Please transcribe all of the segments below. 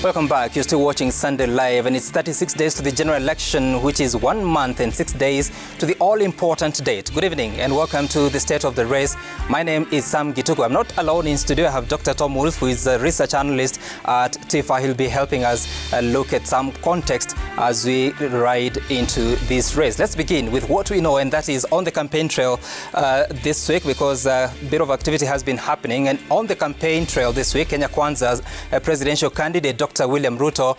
Welcome back. You're still watching Sunday Live, and it's 36 days to the general election, which is 1 month and 6 days to the all-important date. Good evening and welcome to the State of the Race. My name is Sam Gituku. I'm not alone in studio. I have Dr. Tom Wolf, who is a research analyst at TIFA. He'll be helping us look at some context as we ride into this race. Let's begin with what we know, and that is on the campaign trail this week, because a bit of activity has been happening. And on the campaign trail this week, Kenya Kwanza's presidential candidate, Dr. William Ruto,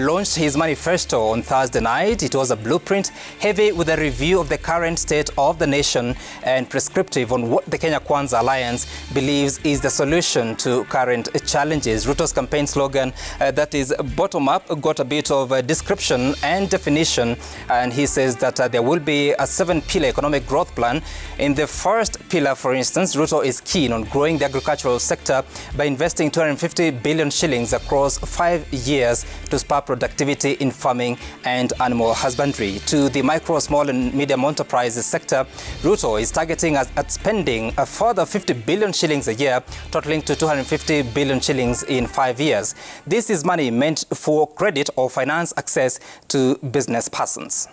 launched his manifesto on Thursday night. It was a blueprint heavy with a review of the current state of the nation and prescriptive on what the Kenya Kwanza Alliance believes is the solution to current challenges. Ruto's campaign slogan, that is bottom up, got a bit of a description and definition, and he says that there will be a 7-pillar economic growth plan. In the first pillar, for instance, Ruto is keen on growing the agricultural sector by investing 250 billion shillings across 5 years to spur productivity in farming and animal husbandry. To the micro, small and medium enterprises sector, Ruto is targeting at spending a further 50 billion shillings a year, totaling to 250 billion shillings in 5 years. This is money meant for credit or finance access to business persons.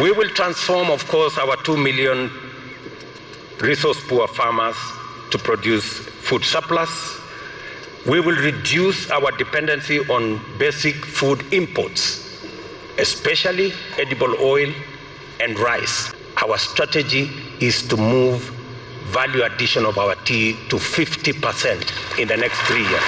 We will transform, of course, our 2 million resource-poor farmers to produce food surplus. We will reduce our dependency on basic food imports, especially edible oil and rice. Our strategy is to move value addition of our tea to 50% in the next 3 years.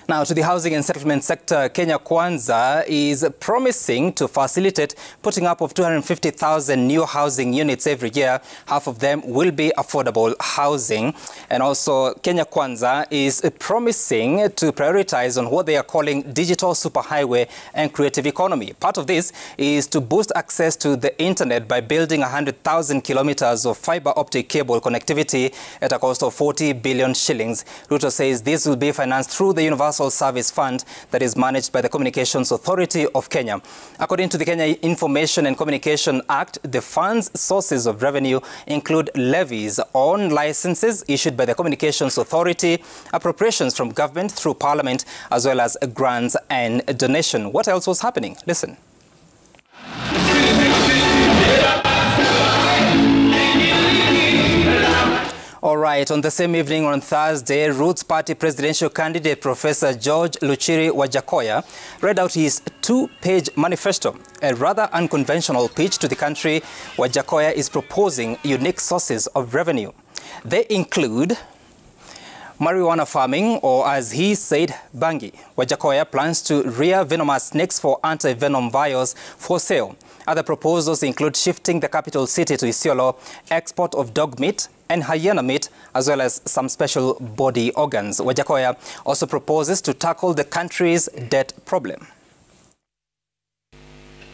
Now, to the housing and settlement sector, Kenya Kwanza is promising to facilitate putting up of 250,000 new housing units every year. Half of them will be affordable housing. And also, Kenya Kwanza is promising to prioritize on what they are calling digital superhighway and creative economy. Part of this is to boost access to the internet by building 100,000 kilometers of fiber optic cable connectivity at a cost of 40 billion shillings. Ruto says this will be financed through the Universal Service Fund that is managed by the Communications Authority of Kenya. According to the Kenya Information and Communication Act, the fund's sources of revenue include levies on licenses issued by the Communications Authority, appropriations from government through Parliament, as well as grants and donation. What else was happening? Listen. All right, on the same evening on Thursday, Roots Party presidential candidate Professor George Luchiri Wajakoya read out his 2-page manifesto. A rather unconventional pitch to the country. Wajakoya is proposing unique sources of revenue. They include marijuana farming, or as he said, bangi. Wajakoya plans to rear venomous snakes for anti-venom vials for sale. Other proposals include shifting the capital city to Isiolo, export of dog meat and hyena meat, as well as some special body organs. Wajakoya also proposes to tackle the country's debt problem.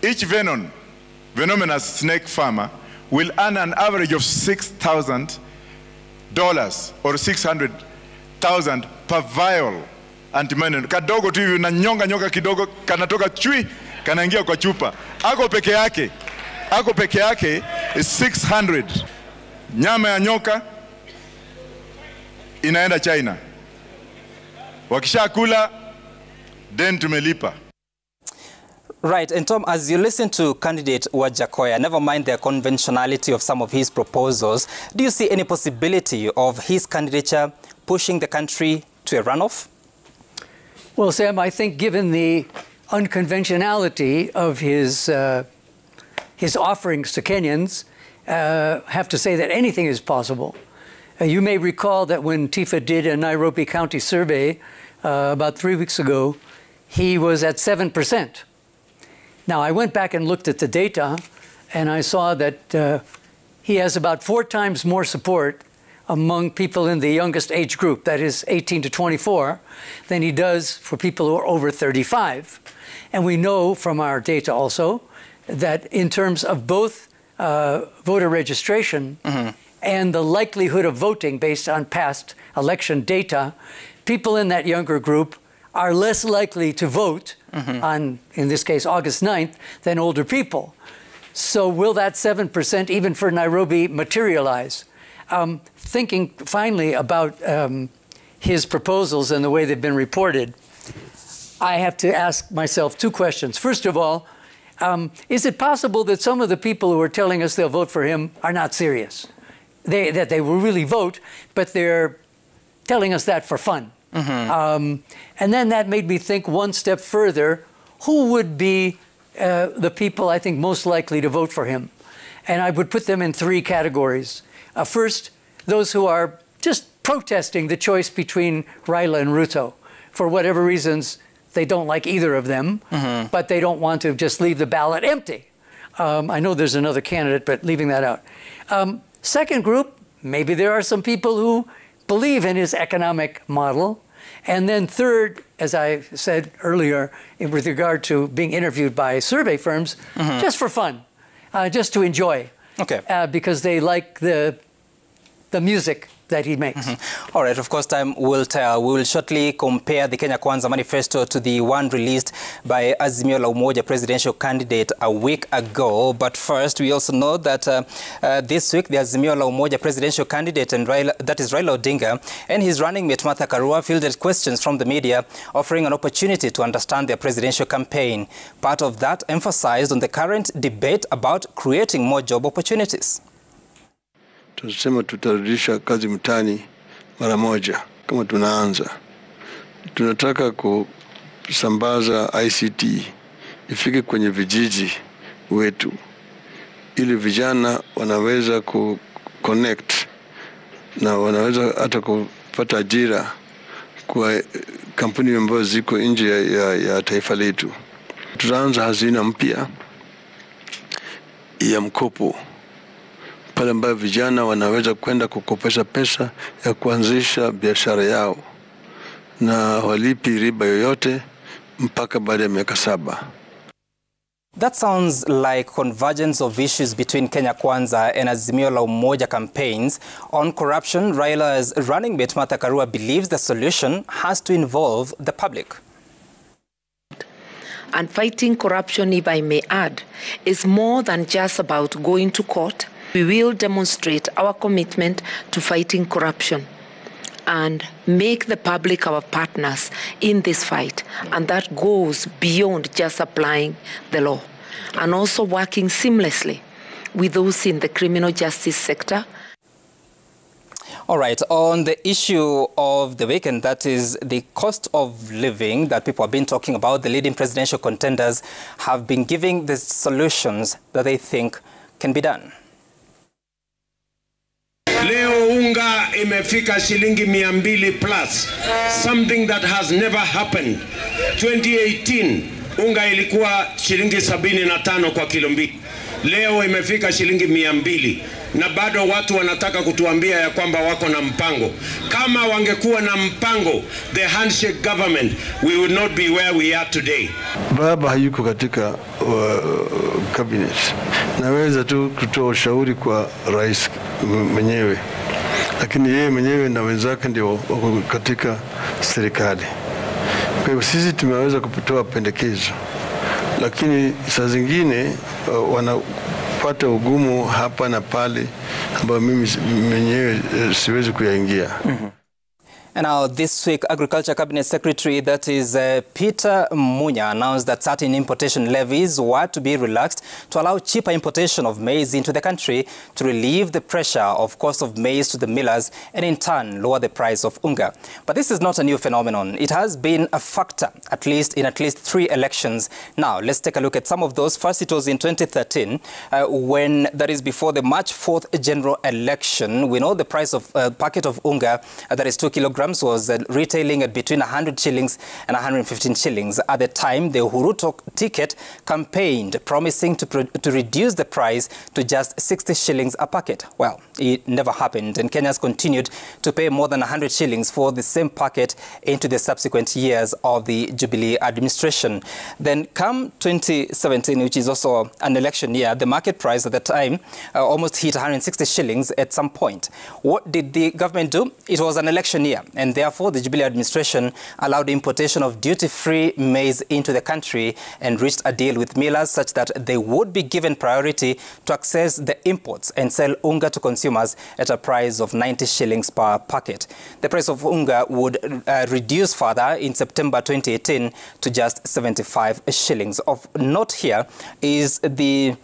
Each venomous snake farmer will earn an average of $6,000 or 600,000 per vial antivenom. Kadogo tu hivi na nyonga kidogo kanatoka chui kanaingia kwa chupa. Ako peke yake is 600. Nyama ya nyoka inaenda China. Wakishakula then tumelipa. Right, and Tom, as you listen to candidate Wajakoya, never mind the conventionality of some of his proposals, do you see any possibility of his candidature pushing the country to a runoff? Well, Sam, I think given the unconventionality of his offerings to Kenyans, have to say that anything is possible. You may recall that when TIFA did a Nairobi County survey about 3 weeks ago, he was at 7%. Now, I went back and looked at the data, and I saw that he has about 4 times more support among people in the youngest age group, that is 18 to 24, than he does for people who are over 35. And we know from our data also that in terms of both voter registration and the likelihood of voting based on past election data, people in that younger group are less likely to vote on, in this case, August 9th, than older people. So will that 7%, even for Nairobi, materialize? Thinking finally about his proposals and the way they've been reported, I have to ask myself two questions. First of all, is it possible that some of the people who are telling us they'll vote for him are not serious? That they will really vote, but they're telling us that for fun. And then that made me think one step further, who would be the people I think most likely to vote for him? And I would put them in three categories. First, those who are just protesting the choice between Raila and Ruto. For whatever reasons, they don't like either of them, but they don't want to just leave the ballot empty. I know there's another candidate, but leaving that out. Second group, maybe there are some people who believe in his economic model. And then third, as I said earlier, with regard to being interviewed by survey firms, just for fun, just to enjoy. Okay. Because they like the music that he makes. All right, of course, time will tell. We will shortly compare the Kenya Kwanza Manifesto to the one released by Azimio la Umoja presidential candidate a week ago. But first, we also know that this week, the Azimio la Umoja presidential candidate, and that is Raila Odinga, and his running mate Martha Karua fielded questions from the media, offering an opportunity to understand their presidential campaign. Part of that emphasized on the current debate about creating more job opportunities. Tunasema tutarudisha kazi mtaani mara moja kama tunaanza. Tunataka kusambaza ICT ifike kwenye vijiji wetu ili vijana wanaweza connect na wanaweza hata kupata ajira kwa kampuni ambazo ziko nje ya taifa letu. Tutaanza hazina mpya ya mkopo pale ambapo vijana wanaweza kwenda kukopesha pesa ya kuanzisha biashara yao na walipi riba yoyote mpaka baada ya miaka 7. That sounds like convergence of issues between Kenya Kwanza and Azimio la Umoja campaigns. On corruption, Raila's running mate Martha Karua believes the solution has to involve the public. And fighting corruption, if I may add, is more than just about going to court. We will demonstrate our commitment to fighting corruption and make the public our partners in this fight. And that goes beyond just applying the law and also working seamlessly with those in the criminal justice sector. All right, on the issue of the weekend, that is the cost of living that people have been talking about, the leading presidential contenders have been giving the solutions that they think can be done. Leo unga imefika shilingi 200 plus, something that has never happened. 2018 unga ilikuwa shilingi 75 kwa kilo mbili. Leo imefika shilingi 200 na bado watu wanataka kutuambia ya kwamba wako na mpango. Kama wangekuwa na mpango, the handshake government, we would not be where we are today. Baba hayuko katika cabinet. Naweza tu kutoa ushauri kwa rais mwenyewe. Lakini yeye mwenyewe na wenzake ndio wako katika serikali. Kwa hivyo sisi tumeweza kutoa pendekezo. Lakini saa zingine wanapata ugumu hapa na pale ambao mimi mwenyewe siwezi kuyaingia. And now this week, Agriculture Cabinet Secretary, that is Peter Munya, announced that certain importation levies were to be relaxed to allow cheaper importation of maize into the country to relieve the pressure of cost of maize to the millers and in turn lower the price of unga. But this is not a new phenomenon. It has been a factor in at least 3 elections. Now, let's take a look at some of those. First, it was in 2013 when, that is before the March 4th general election. We know the price of a packet of unga, that is 2 kilograms, was retailing at between 100 shillings and 115 shillings. At the time, the Ruto ticket campaigned, promising to reduce the price to just 60 shillings a packet. Well, it never happened, and Kenyans continued to pay more than 100 shillings for the same packet into the subsequent years of the Jubilee administration. Then come 2017, which is also an election year, the market price at the time almost hit 160 shillings at some point. What did the government do? It was an election year. and therefore the Jubilee administration allowed importation of duty-free maize into the country and reached a deal with millers such that they would be given priority to access the imports and sell unga to consumers at a price of 90 shillings per packet. The price of unga would reduce further in September 2018 to just 75 shillings. Of note here is the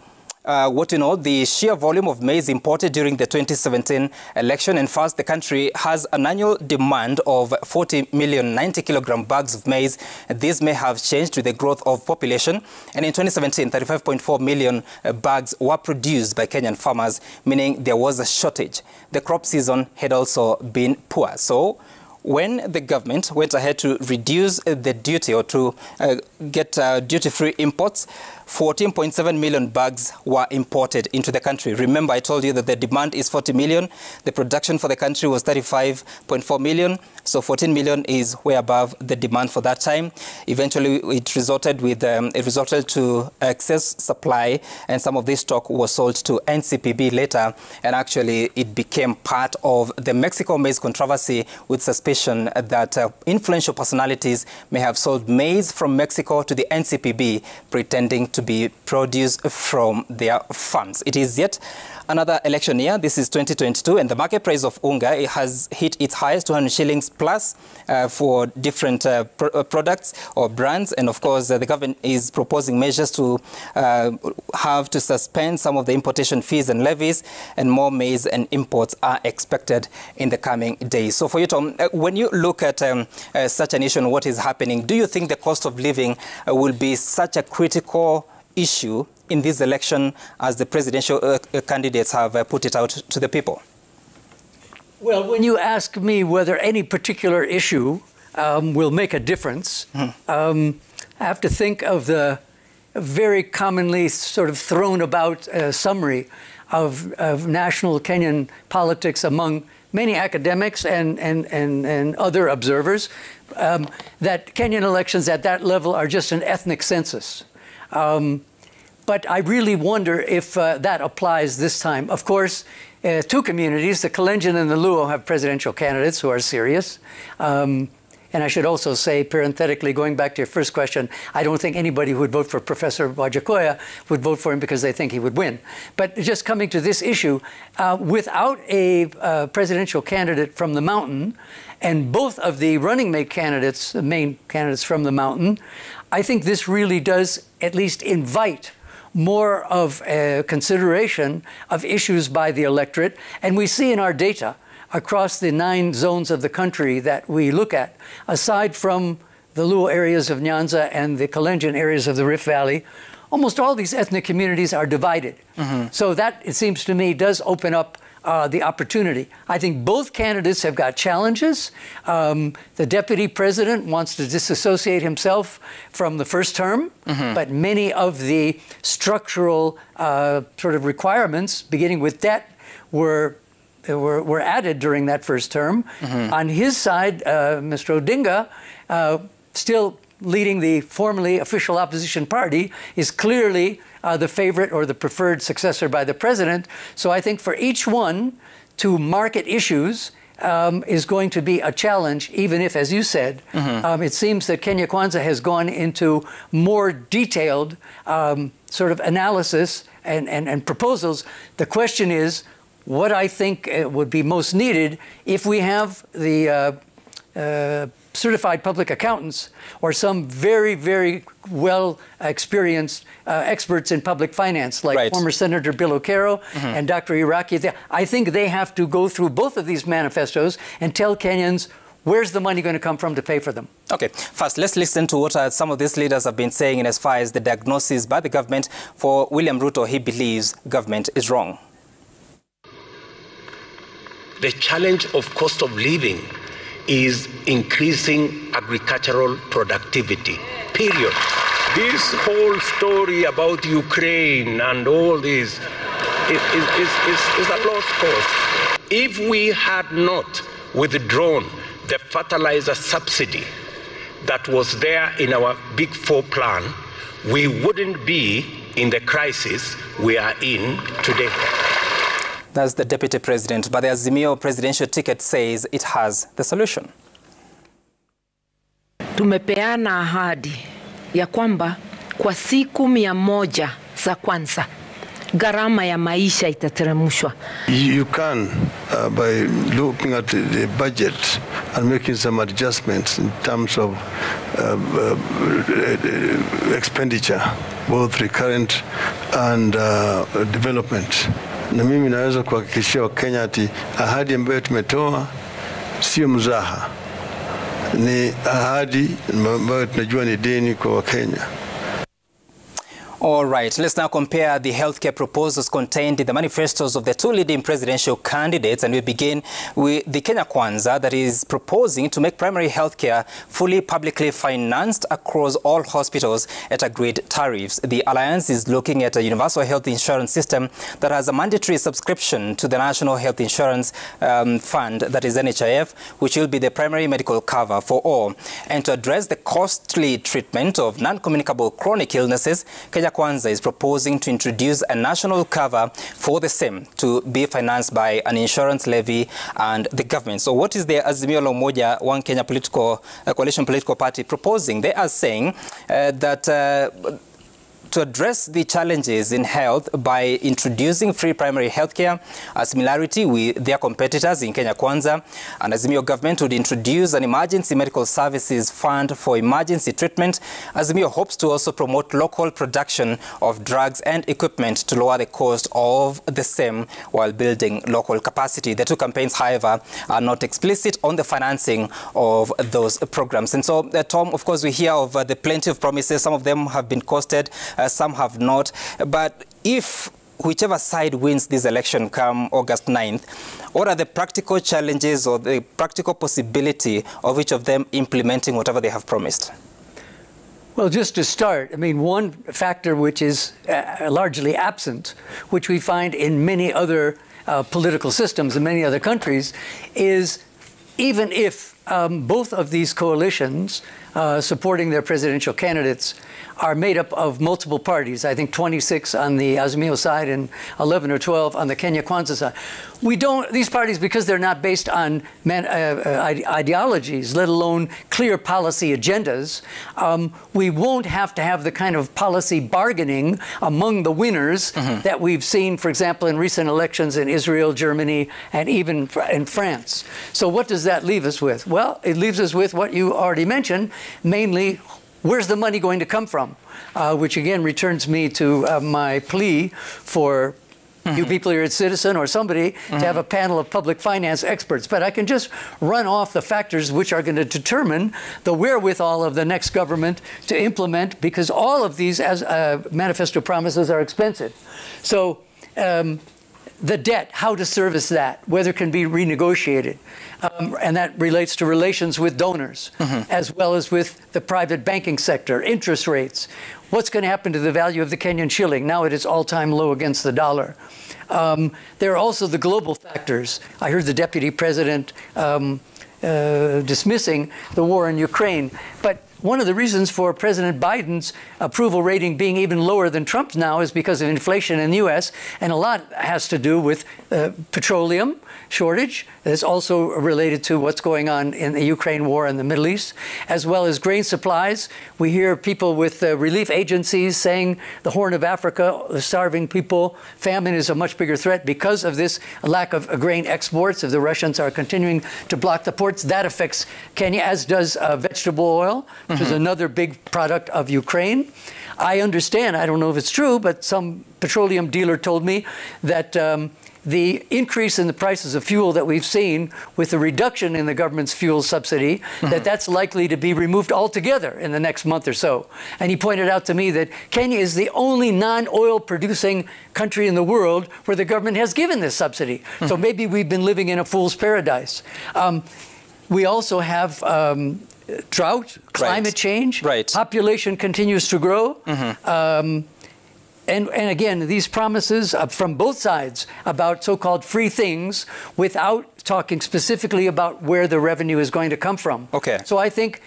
the sheer volume of maize imported during the 2017 election. And first, the country has an annual demand of 40 million 90-kilogram bags of maize. This may have changed with the growth of population. And in 2017, 35.4 million bags were produced by Kenyan farmers, meaning there was a shortage. The crop season had also been poor. So when the government went ahead to reduce the duty or to get duty-free imports, 14.7 million bags were imported into the country. Remember, I told you that the demand is 40 million. The production for the country was 35.4 million. So 14 million is way above the demand for that time. Eventually, it resulted to excess supply, and some of this stock was sold to NCPB later. And actually, it became part of the Mexico maize controversy, with suspicion that influential personalities may have sold maize from Mexico to the NCPB, pretending to be produced from their farms. It is yet another election year. This is 2022, and the market price of unga has hit its highest, 200 shillings plus for different products or brands. And of course, the government is proposing measures to have to suspend some of the importation fees and levies, and more maize and imports are expected in the coming days. So for you, Tom, when you look at such an issue and what is happening, do you think the cost of living will be such a critical issue in this election as the presidential candidates have put it out to the people? Well, when you ask me whether any particular issue will make a difference, I have to think of the very commonly sort of thrown about summary of national Kenyan politics among many academics and other observers, that Kenyan elections at that level are just an ethnic census. But I really wonder if that applies this time. Of course, two communities, the Kalenjin and the Luo, have presidential candidates who are serious. And I should also say, parenthetically, going back to your first question, I don't think anybody who would vote for Professor Wajakoya would vote for him because they think he would win. But just coming to this issue, without a presidential candidate from the mountain, and both of the running mate candidates, the main candidates from the mountain, I think this really does at least invite more of a consideration of issues by the electorate. And we see in our data across the 9 zones of the country that we look at, aside from the Luo areas of Nyanza and the Kalenjin areas of the Rift Valley, almost all these ethnic communities are divided. So that, it seems to me, does open up the opportunity. I think both candidates have got challenges. The deputy president wants to disassociate himself from the first term, but many of the structural sort of requirements, beginning with debt, were added during that first term. On his side, Mr. Odinga, still leading the formerly official opposition party, is clearly the favorite or the preferred successor by the president. So I think for each one to market issues is going to be a challenge, even if, as you said, it seems that Kenya Kwanza has gone into more detailed sort of analysis and proposals. The question is, what I think would be most needed if we have the certified public accountants or some very, very well experienced experts in public finance, like former Senator Bill Okero and Dr. Iraqi. I think they have to go through both of these manifestos and tell Kenyans, where's the money going to come from to pay for them? Okay, first, let's listen to what some of these leaders have been saying in as far as the diagnosis by the government. For William Ruto, he believes government is wrong. The challenge of cost of living is increasing agricultural productivity, period. This whole story about Ukraine and all this is a lost cause. If we had not withdrawn the fertilizer subsidy that was there in our Big Four plan, we wouldn't be in the crisis we are in today. That's the deputy president, but the Azimio presidential ticket says it has the solution. tumepeana ahadi ya kwamba kwa siku 100 za kwanza gharama ya maisha itateremshwa. You can, by looking at the budget and making some adjustments in terms of expenditure, both recurrent and development. Na mimi naweza kuhakikishia Wakenya ati ahadi ambayo tumetoa sio mzaha, ni ahadi ambayo tunajua ni deni kwa Wakenya. All right, let's now compare the healthcare proposals contained in the manifestos of the two leading presidential candidates, and we begin with the Kenya Kwanza that is proposing to make primary healthcare fully publicly financed across all hospitals at agreed tariffs. The alliance is looking at a universal health insurance system that has a mandatory subscription to the National Health Insurance Fund, that is NHIF, which will be the primary medical cover for all. And to address the costly treatment of non-communicable chronic illnesses, Kenya Kwanza is proposing to introduce a national cover for the same to be financed by an insurance levy and the government. So what is the Azimio la Umoja, One Kenya coalition political party proposing? They are saying that to address the challenges in health by introducing free primary healthcare, a similarity with their competitors in Kenya Kwanza, and Azimio government would introduce an emergency medical services fund for emergency treatment. Azimio hopes to also promote local production of drugs and equipment to lower the cost of the same while building local capacity. The two campaigns, however, are not explicit on the financing of those programs. And so, Tom, of course, we hear of the plenty of promises. Some of them have been costed, some have not. But if whichever side wins this election come August 9th, what are the practical challenges or the practical possibility of each of them implementing whatever they have promised? Well, just to start, I mean, one factor which is largely absent, which we find in many other political systems in many other countries, is even if both of these coalitions supporting their presidential candidates are made up of multiple parties, I think 26 on the Azimio side and 11 or 12 on the Kenya Kwanza side. We don't, these parties, because they're not based on ideologies, let alone clear policy agendas, we won't have to have the kind of policy bargaining among the winners that we've seen, for example, in recent elections in Israel, Germany, and even in France. So what does that leave us with? Well, it leaves us with what you already mentioned, mainly, where's the money going to come from? Which again returns me to my plea for you people here at Citizen or somebody to have a panel of public finance experts. But I can just run off the factors which are going to determine the wherewithal of the next government to implement, because all of these as manifesto promises are expensive. So the debt, how to service that, whether it can be renegotiated. And that relates to relations with donors, as well as with the private banking sector, interest rates. What's going to happen to the value of the Kenyan shilling now at its all-time low against the dollar? There are also the global factors. I heard the Deputy President dismissing the war in Ukraine. But one of the reasons for President Biden's approval rating being even lower than Trump's now is because of inflation in the U.S., and a lot has to do with petroleum shortage. It's also related to what's going on in the Ukraine war and the Middle East, as well as grain supplies. We hear people with relief agencies saying the Horn of Africa, the starving people, famine is a much bigger threat because of this lack of grain exports. If the Russians are continuing to block the ports, that affects Kenya, as does vegetable oil, which is another big product of Ukraine. I understand, I don't know if it's true, but some petroleum dealer told me that the increase in the prices of fuel that we've seen with the reduction in the government's fuel subsidy, that's likely to be removed altogether in the next month or so. And he pointed out to me that Kenya is the only non-oil producing country in the world where the government has given this subsidy. So maybe we've been living in a fool's paradise. We also have drought, climate change, population continues to grow. And again, these promises from both sides about so-called free things without talking specifically about where the revenue is going to come from. So I think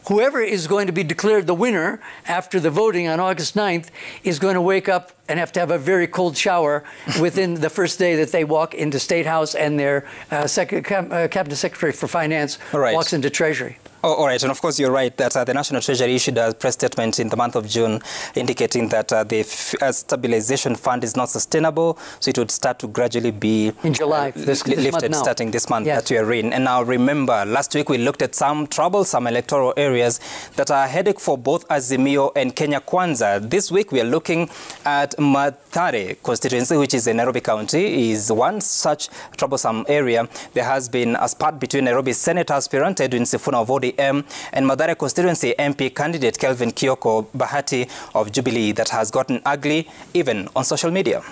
whoever is going to be declared the winner after the voting on August 9th is going to wake up and have to have a very cold shower within the first day that they walk into State House, and their Cabinet Secretary for Finance walks into Treasury. Oh, all right. And of course, you're right that the National Treasury issued a press statement in the month of June indicating that the stabilization fund is not sustainable, so it would start to gradually be in July, lifted starting this month that we are in. And now remember, last week we looked at some troublesome electoral areas that are a headache for both Azimio and Kenya Kwanza. This week we are looking at Mathare constituency, which is in Nairobi County, is one such troublesome area. There has been a spat between Nairobi Senate aspirant Edwin Sifuna of ODM and Mathare constituency MP candidate Kelvin Kioko Bahati of Jubilee that has gotten ugly even on social media.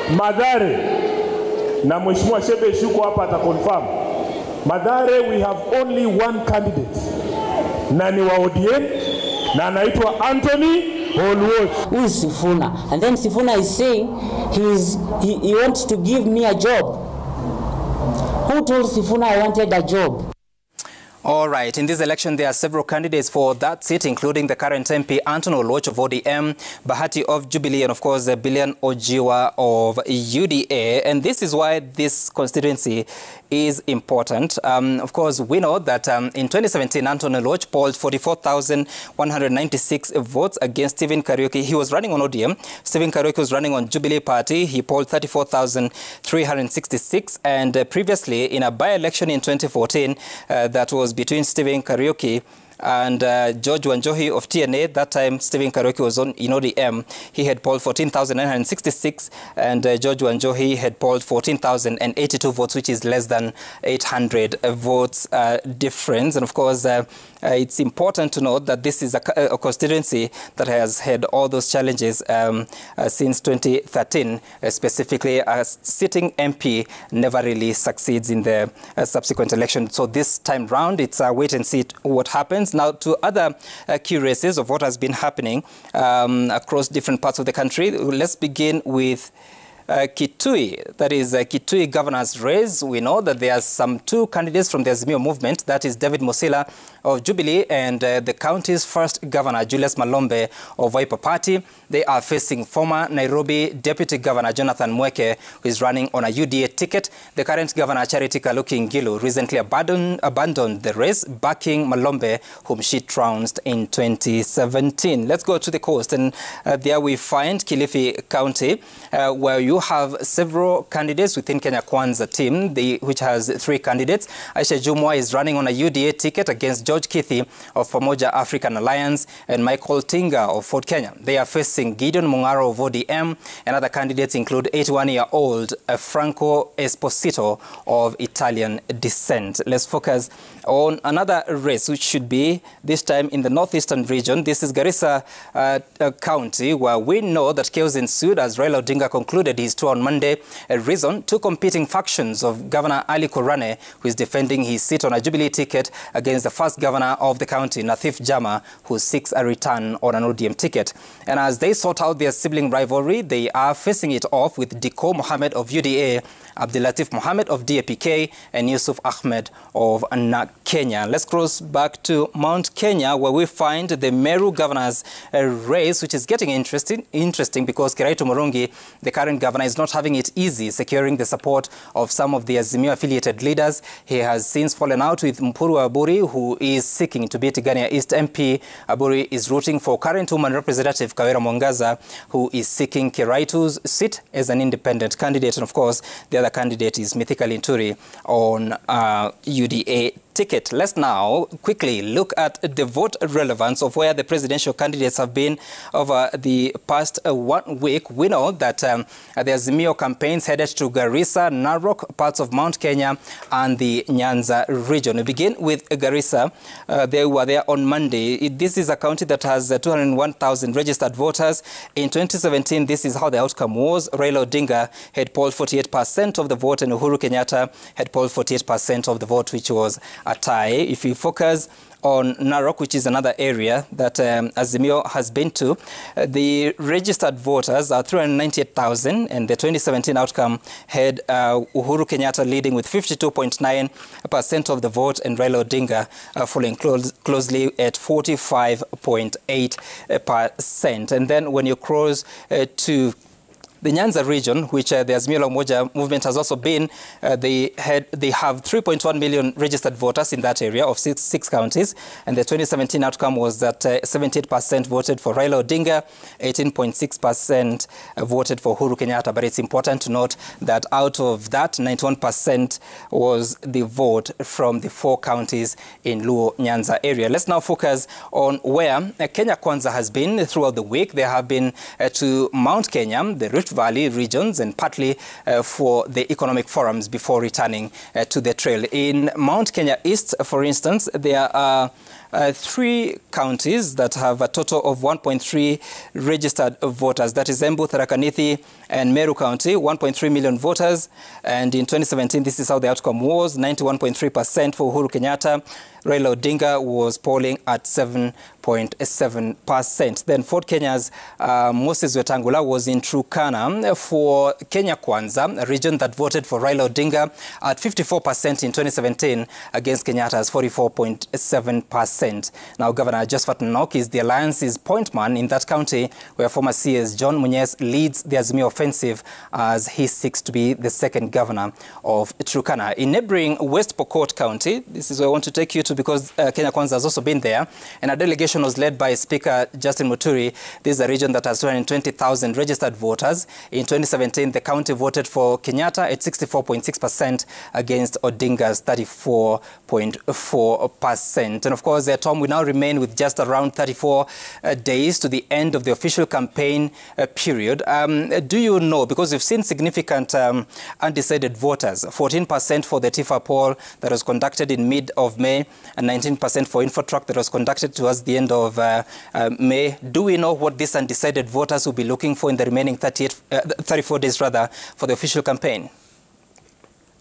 Mathare na Mheshimiwa Shebe Shuko hapa ata confirm. Mathare we have only one candidate. Na ni wa ODM na anaitwa Anthony Holwatch. Who is Sifuna? And then Sifuna is saying he wants to give me a job. Who told Sifuna I wanted a job? All right. In this election, there are several candidates for that seat, including the current MP Anthony Holwatch of ODM, Bahati of Jubilee, and of course, Billion Ojiwa of UDA. And this is why this constituency is important. Of course, we know that in 2017, Anthony Holwatch polled 44,196 votes against Stephen Kariuki. He was running on ODM. Stephen Kariuki was running on Jubilee Party. He polled 34,366. And previously, in a by-election in 2014, that was between Stephen Kariuki and George Wanjohi of TNA. That time, Stephen Kariuki was in ODM. He had polled 14,966, and George Wanjohi had polled 14,082 votes, which is less than 800 votes difference. And of course, it's important to note that this is a constituency that has had all those challenges since 2013. Specifically, a sitting MP never really succeeds in the subsequent election. So this time round, it's a wait and see what happens. Now, to other key races of what has been happening across different parts of the country, let's begin with Kitui, that is Kitui governor's race. We know that there are some two candidates from the Azimio movement, that is David Musila of Jubilee and the county's first governor, Julius Malombe of Wiper Party. They are facing former Nairobi Deputy Governor Jonathan Mweke, who is running on a UDA ticket. The current governor, Charity Kaluki Ngilu, recently abandoned the race, backing Malombe, whom she trounced in 2017. Let's go to the coast, and there we find Kilifi County, where you have several candidates within Kenya Kwanza team, which has three candidates. Aisha Jumwa is running on a UDA ticket against George Kitui of Pamoja African Alliance and Michael Tinga of Fort Kenya. They are facing Gideon Mungaro of ODM, and other candidates include 81-year-old Franco Esposito of Italian descent. Let's focus on another race, which should be this time in the northeastern region. This is Garissa County, where we know that chaos ensued as Raila Odinga concluded his tour on Monday. A reason, two competing factions of Governor Ali Korane, who is defending his seat on a Jubilee ticket, against the first governor of the county, Nathif Jama, who seeks a return on an ODM ticket. And as they sort out their sibling rivalry, they are facing it off with Diko Mohammed of UDA, Abdulatif Mohammed of DAPK, and Yusuf Ahmed of Kenya. Let's cross back to Mount Kenya, where we find the Meru governor's race, which is getting interesting because Kiraitu Murungi, the current governor, is not having it easy securing the support of some of the Azimio-affiliated leaders. He has since fallen out with Mpuru Aburi, who is seeking to be Tigania East MP. Aburi is rooting for current woman representative Kawera Mwangaza, who is seeking Kiraitu's seat as an independent candidate. And of course, the other candidate is Mithika Linturi on UDA ticket. Let's now quickly look at the vote relevance of where the presidential candidates have been over the past 1 week. We know that the Azimio campaigns headed to Garissa, Narok, parts of Mount Kenya, and the Nyanza region. We begin with Garissa. They were there on Monday. This is a county that has 201,000 registered voters. In 2017, this is how the outcome was. Raila Odinga had polled 48% of the vote, and Uhuru Kenyatta had polled 48% of the vote, which was a tie. If you focus on Narok, which is another area that Azimio has been to, the registered voters are 398,000, and the 2017 outcome had Uhuru Kenyatta leading with 52.9% of the vote, and Raila Odinga following closely at 45.8%. And then when you cross to the Nyanza region, which the Azimio la Umoja movement has also been, they have 3.1 million registered voters in that area of six counties. And the 2017 outcome was that 78% voted for Raila Odinga, 18.6% voted for Uhuru Kenyatta. But it's important to note that out of that, 91% was the vote from the 4 counties in Luo Nyanza area. Let's now focus on where Kenya Kwanza has been throughout the week. They have been to Mount Kenya, the Rift Valley regions, and partly for the economic forums before returning to the trail. In Mount Kenya East, for instance, there are 3 counties that have a total of 1.3 registered voters. That is Embu, Tharaka Nithi, and Meru County, 1.3 million voters. And in 2017, this is how the outcome was: 91.3% for Uhuru Kenyatta. Raila Odinga was polling at 7.7%. Then Fort Kenya's Moses Wetangula was in Turkana for Kenya Kwanza, a region that voted for Raila Odinga at 54% in 2017 against Kenyatta's 44.7%. Now, Governor Josephat Nok is the Alliance's point man in that county, where former CS John Munyes leads the Azimio offensive as he seeks to be the second governor of Turkana. In neighboring West Pokot County, this is where I want to take you to, because Kenya Kwanza has also been there, and a delegation was led by Speaker Justin Muturi. This is a region that has 220,000 registered voters. In 2017, the county voted for Kenyatta at 64.6% against Odinga's 34.4%. And of course, Tom, we now remain with just around 34 days to the end of the official campaign period. Do you know, because we've seen significant undecided voters, 14% for the TIFA poll that was conducted in mid of May, and 19% for Infotrack that was conducted towards the end of May. Do we know what these undecided voters will be looking for in the remaining 34 days rather, for the official campaign?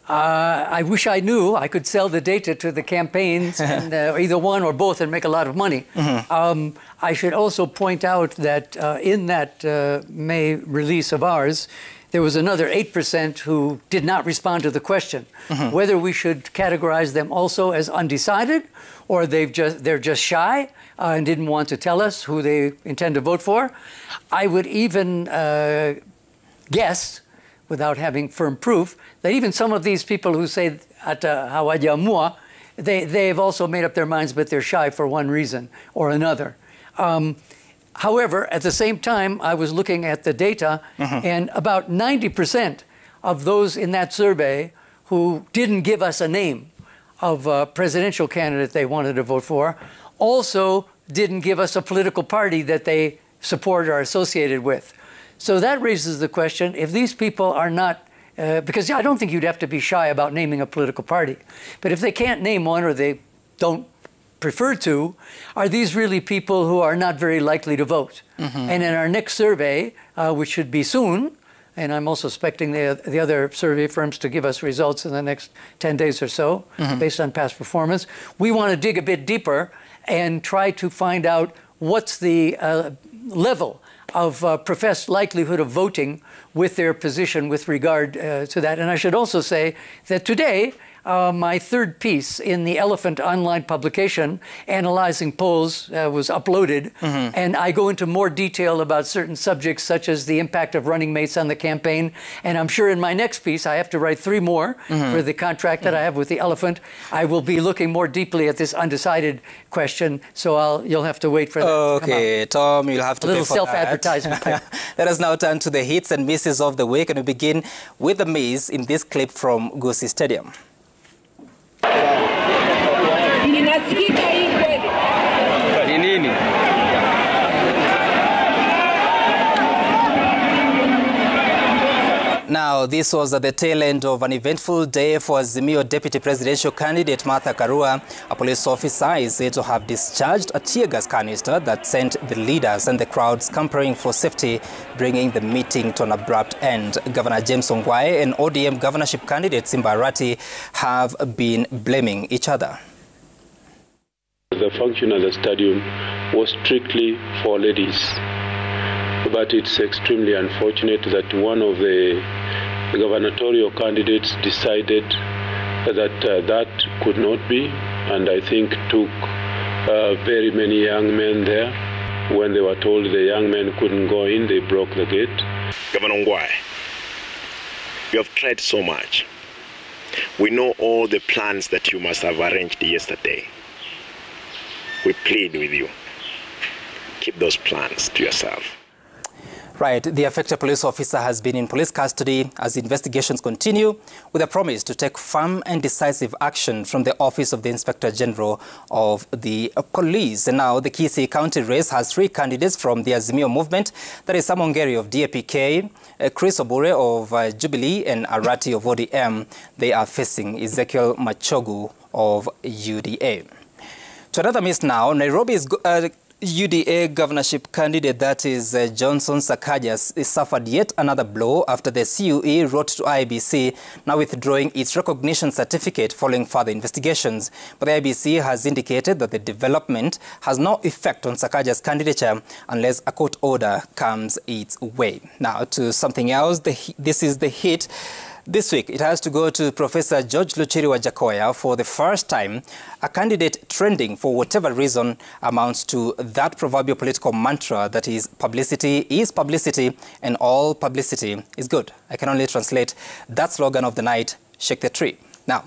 I wish I knew. I could sell the data to the campaigns, and either one or both, and make a lot of money. I should also point out that in that May release of ours, there was another 8% who did not respond to the question, whether we should categorize them also as undecided, or they're just shy and didn't want to tell us who they intend to vote for. I would even guess, without having firm proof, that even some of these people who say at Hawajamua, they've also made up their minds, but they're shy for one reason or another. However, at the same time, I was looking at the data, and about 90% of those in that survey who didn't give us a name of a presidential candidate they wanted to vote for also didn't give us a political party that they support or are associated with. So that raises the question, if these people are not, because I don't think you'd have to be shy about naming a political party, but if they can't name one or they don't prefer to, are these really people who are not very likely to vote? And in our next survey, which should be soon, and I'm also expecting the other survey firms to give us results in the next 10 days or so, based on past performance, we want to dig a bit deeper and try to find out what's the level of professed likelihood of voting with their position with regard to that. And I should also say that today, my third piece in the Elephant online publication, analyzing polls, was uploaded, and I go into more detail about certain subjects, such as the impact of running mates on the campaign. And I'm sure in my next piece, I have to write 3 more for the contract that I have with the Elephant. I will be looking more deeply at this undecided question, so you'll have to wait for that. Okay, Tom, you'll have to pay for self-advertisement. Let us now turn to the hits and misses of the week, and we begin with the miss in this clip from Gusii Stadium. Now, this was at the tail end of an eventful day for Azimio Deputy Presidential candidate Martha Karua. A police officer is said to have discharged a tear gas canister that sent the leaders and the crowd scampering for safety, bringing the meeting to an abrupt end. Governor James Ongwae and ODM governorship candidate Simba Arati have been blaming each other. The function of the stadium was strictly for ladies, but it's extremely unfortunate that one of the gubernatorial candidates decided that that could not be, and I think took very many young men there. When they were told the young men couldn't go in, they broke the gate. Governor Ngwai, you have tried so much. We know all the plans that you must have arranged yesterday. We plead with you. Keep those plans to yourself. Right, the affected police officer has been in police custody as investigations continue, with a promise to take firm and decisive action from the Office of the Inspector General of the Police. And now the Kisii County race has 3 candidates from the Azimio movement. That is Sam Ongeri of DAPK, Chris Obure of Jubilee, and Arati of ODM. They are facing Ezekiel Machogu of UDA. To another miss now, Nairobi's UDA governorship candidate, that is Johnson Sakaja, suffered yet another blow after the CUE wrote to IEBC, now withdrawing its recognition certificate following further investigations. But the IEBC has indicated that the development has no effect on Sakaja's candidature unless a court order comes its way. Now to something else, this is the hit. This week, it has to go to Professor George Luchiri Wajakoya. For the first time, a candidate trending for whatever reason amounts to that proverbial political mantra that is publicity and all publicity is good. I can only translate that slogan of the night, shake the tree. Now,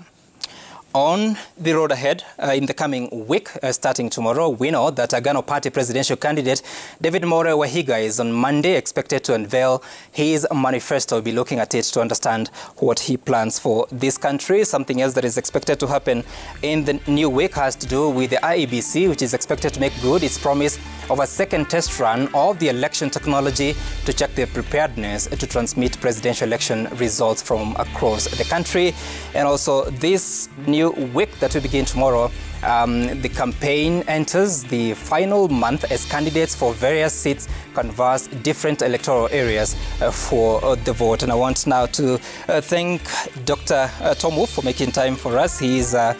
on the road ahead in the coming week, starting tomorrow, we know that Agano Party presidential candidate David More Wahiga is on Monday expected to unveil his manifesto. We'll be looking at it to understand what he plans for this country. Something else that is expected to happen in the new week has to do with the IEBC, which is expected to make good its promise of a second test run of the election technology to check their preparedness to transmit presidential election results from across the country. And also this new week that will begin tomorrow, the campaign enters the final month as candidates for various seats canvass different electoral areas for the vote. And I want now to thank Dr. Tom Wolf for making time for us. He is a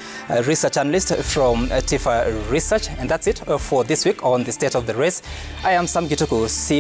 research analyst from TIFA Research. And that's it for this week on the State of the Race. I am Sam Gituku.